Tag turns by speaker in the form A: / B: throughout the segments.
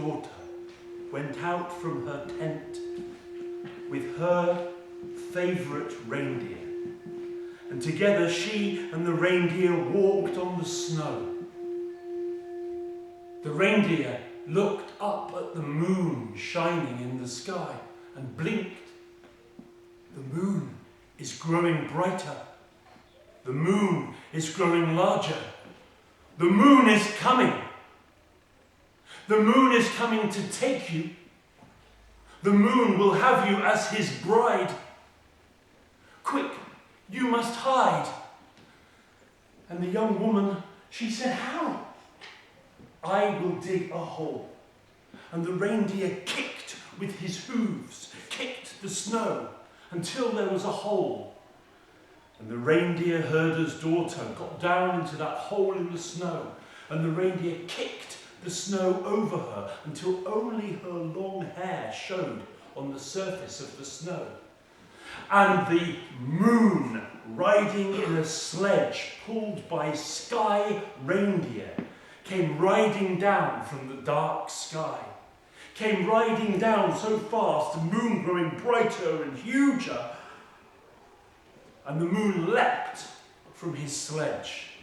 A: daughter went out from her tent with her favourite reindeer, and together she and the reindeer walked on the snow. The reindeer looked up at the moon shining in the sky and blinked. The moon is growing brighter. The moon is growing larger. The moon is coming. The moon is coming to take you. The moon will have you as his bride. Quick, you must hide. And the young woman, she said, how? I will dig a hole. And the reindeer kicked with his hooves, kicked the snow until there was a hole. And the reindeer herder's daughter got down into that hole in the snow, and the reindeer kicked the snow over her until only her long hair showed on the surface of the snow. And the moon, riding in a sledge pulled by sky reindeer, came riding down from the dark sky. Came riding down so fast, the moon growing brighter and huger. And the moon leapt from his sledge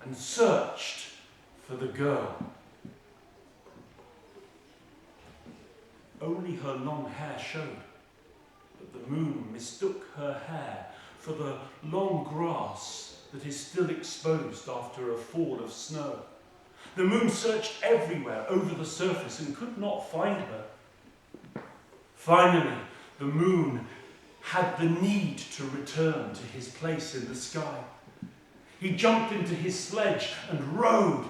A: and searched for the girl. Only her long hair showed, but the moon mistook her hair for the long grass that is still exposed after a fall of snow. The moon searched everywhere over the surface and could not find her. Finally, the moon had the need to return to his place in the sky. He jumped into his sledge and rode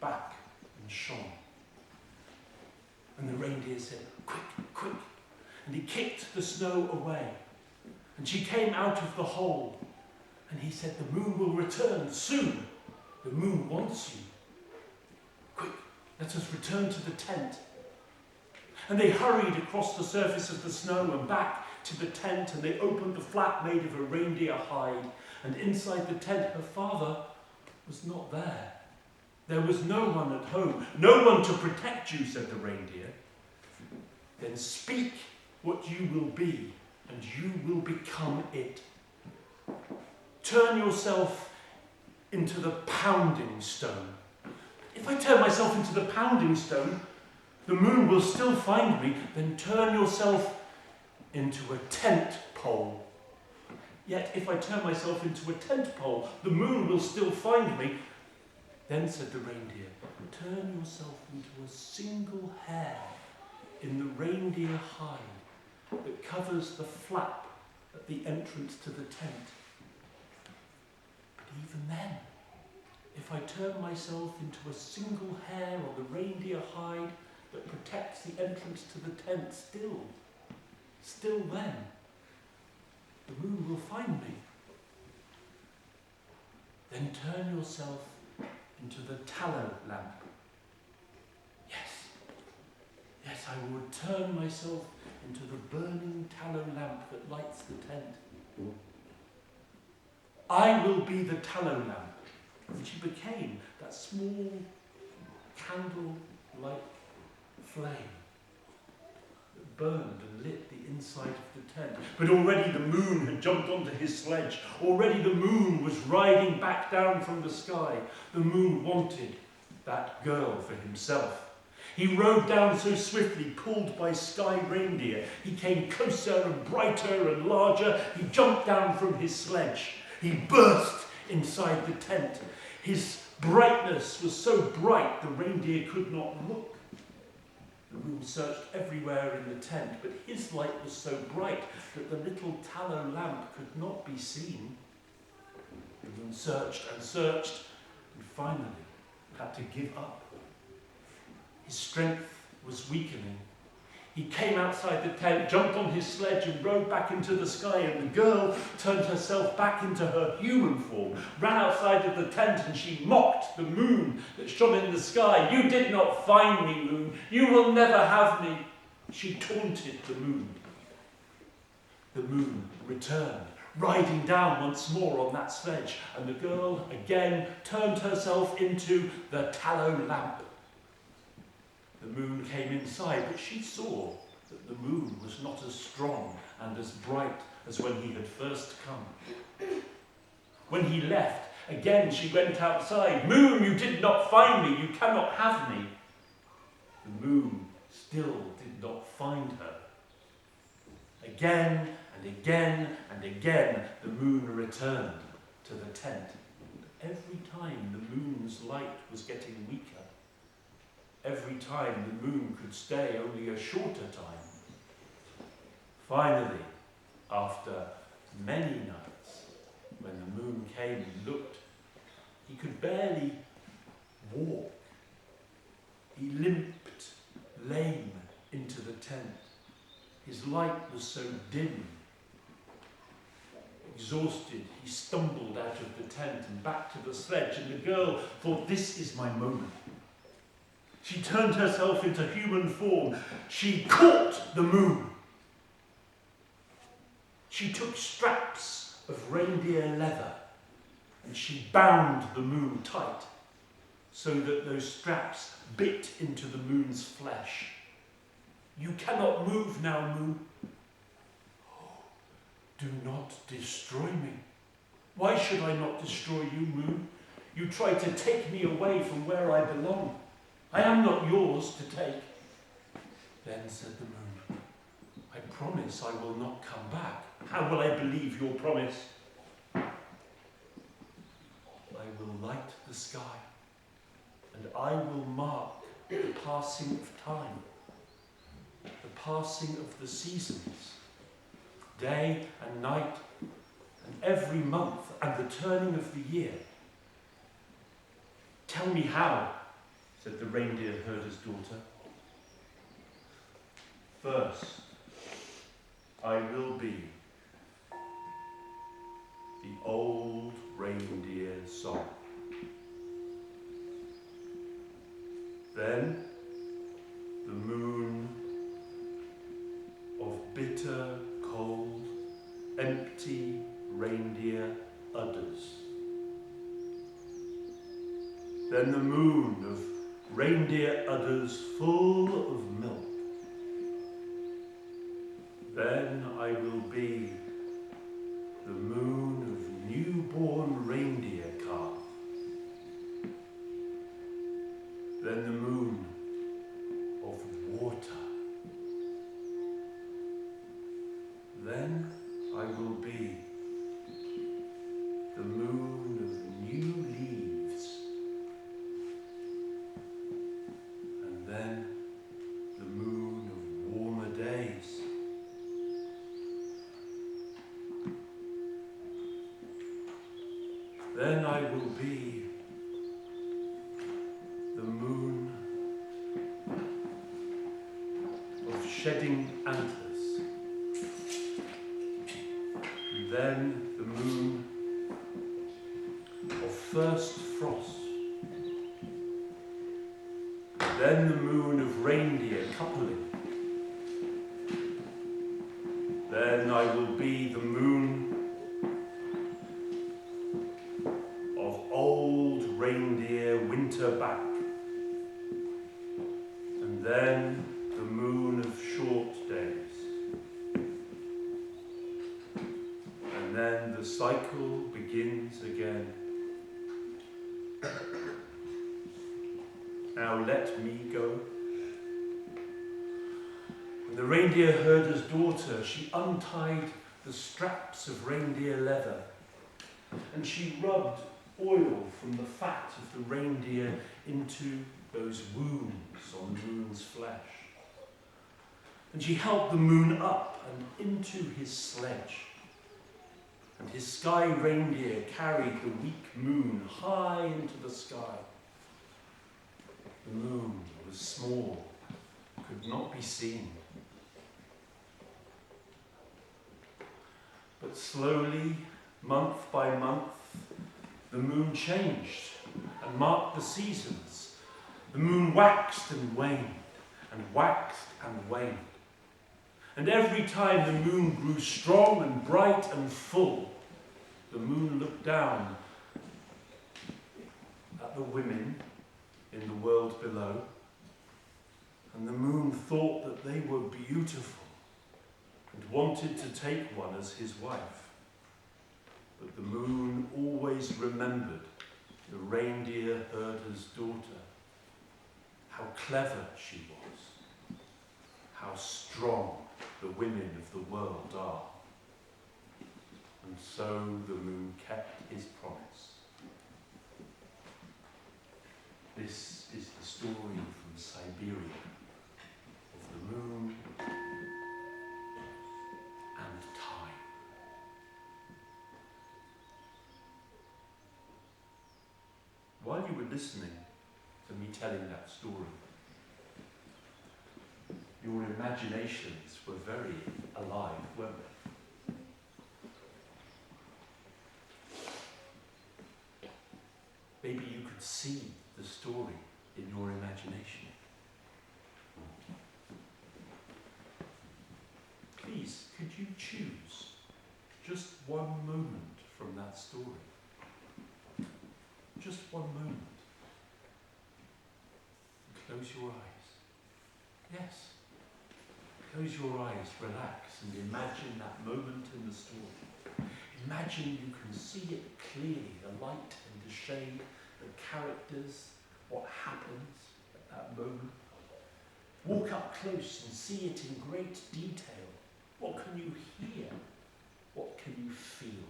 A: back and shone. And the reindeer said, quick, quick. And he kicked the snow away. And she came out of the hole. And he said, the moon will return soon. The moon wants you. Quick, let us return to the tent. And they hurried across the surface of the snow and back to the tent, and they opened the flap made of a reindeer hide. And inside the tent, her father was not there. There was no one at home, no one to protect you, said the reindeer. Then speak what you will be, and you will become it. Turn yourself into the pounding stone. If I turn myself into the pounding stone, the moon will still find me. Then turn yourself into a tent pole. Yet if I turn myself into a tent pole, the moon will still find me. Then said the reindeer, turn yourself into a single hair in the reindeer hide that covers the flap at the entrance to the tent. But even then, if I turn myself into a single hair on the reindeer hide that protects the entrance to the tent, still then, the moon will find me. Then turn yourself into the tallow lamp. Yes, I will turn myself into the burning tallow lamp that lights the tent. I will be the tallow lamp. And she became that small candle-like flame that burned and lit the inside of the tent. But already the moon had jumped onto his sledge. Already the moon was riding back down from the sky. The moon wanted that girl for himself. He rode down so swiftly, pulled by sky reindeer. He came closer and brighter and larger. He jumped down from his sledge. He burst inside the tent. His brightness was so bright the reindeer could not look. The moon searched everywhere in the tent, but his light was so bright that the little tallow lamp could not be seen. The moon searched and searched, and finally had to give up. His strength was weakening. He came outside the tent, jumped on his sledge and rode back into the sky, and the girl turned herself back into her human form, ran outside of the tent, and she mocked the moon that shone in the sky. You did not find me, moon. You will never have me. She taunted the moon. The moon returned, riding down once more on that sledge, and the girl again turned herself into the tallow lamp. moon came inside, but she saw that the moon was not as strong and as bright as when he had first come. When he left, again she went outside. "Moon, you did not find me, you cannot have me." The moon still did not find her. Again and again and again the moon returned to the tent. Every time the moon's light was getting weaker. Every time the moon could stay only a shorter time. Finally, after many nights, when the moon came and looked, he could barely walk. He limped, lame, into the tent. His light was so dim. Exhausted, he stumbled out of the tent and back to the sledge, and the girl thought, "This is my moment." She turned herself into human form. She caught the moon. She took straps of reindeer leather and she bound the moon tight so that those straps bit into the moon's flesh. "You cannot move now, moon." "Oh, do not destroy me." "Why should I not destroy you, moon? You try to take me away from where I belong. I am not yours to take." Then said the moon, "I promise I will not come back." "How will I believe your promise?" "I will light the sky, and I will mark the passing of time, the passing of the seasons, day and night, and every month, and the turning of the year." "Tell me how," said the reindeer herder's daughter. "First, I will be the old reindeer song. Then the moon of bitter, cold, empty reindeer udders. Then the moon of reindeer udders full of milk. Then I will be the moon of newborn reindeer calf. Then the moon of water. Then I will be the moon of new leaves. And then the moon of warmer days. Then I will be the moon of shedding antlers. And then the moon of first frost. Then the moon of reindeer coupling. Then I will be the moon old reindeer winter back, and then the moon of short days, and then the cycle begins again. Now let me go. And the reindeer herder's daughter, she untied the straps of reindeer leather, and she rubbed oil from the fat of the reindeer into those wounds on the moon's flesh. And she helped the moon up and into his sledge. And his sky reindeer carried the weak moon high into the sky. The moon was small, could not be seen. But slowly, month by month, the moon changed and marked the seasons. The moon waxed and waned, and waxed and waned. And every time the moon grew strong and bright and full, the moon looked down at the women in the world below, And the moon thought that they were beautiful and wanted to take one as his wife. But the moon always remembered the reindeer herder's daughter, how clever she was, how strong the women of the world are. And so the moon kept his promise. This is the story from Siberia of the moon and time. While you were listening to me telling that story, your imaginations were very alive, weren't they? Maybe you could see the story in your imagination. Please, could you choose just one moment from that story? Just one moment. Close your eyes. Yes. Close your eyes, relax, and imagine that moment in the story. Imagine you can see it clearly, the light and the shade, the characters, what happens at that moment. Walk up close and see it in great detail. What can you hear? What can you feel?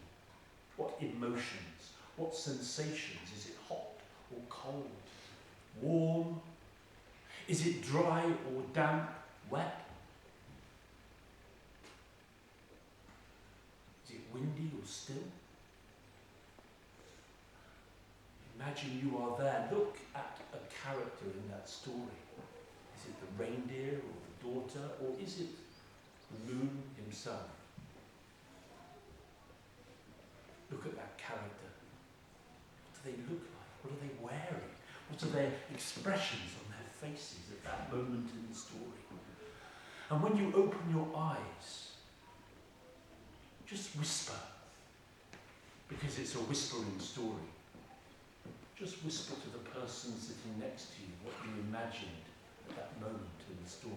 A: What emotions? What sensations? Is it hot or cold? Warm? Is it dry or damp? Wet? Is it windy or still? Imagine you are there. Look at a character in that story. Is it the reindeer or the daughter, or is it the moon himself? Look at that character. What do they look like? What are they wearing? What are their expressions on their faces at that moment in the story? And when you open your eyes, just whisper, because it's a whispering story. Just whisper to the person sitting next to you what you imagined at that moment in the story.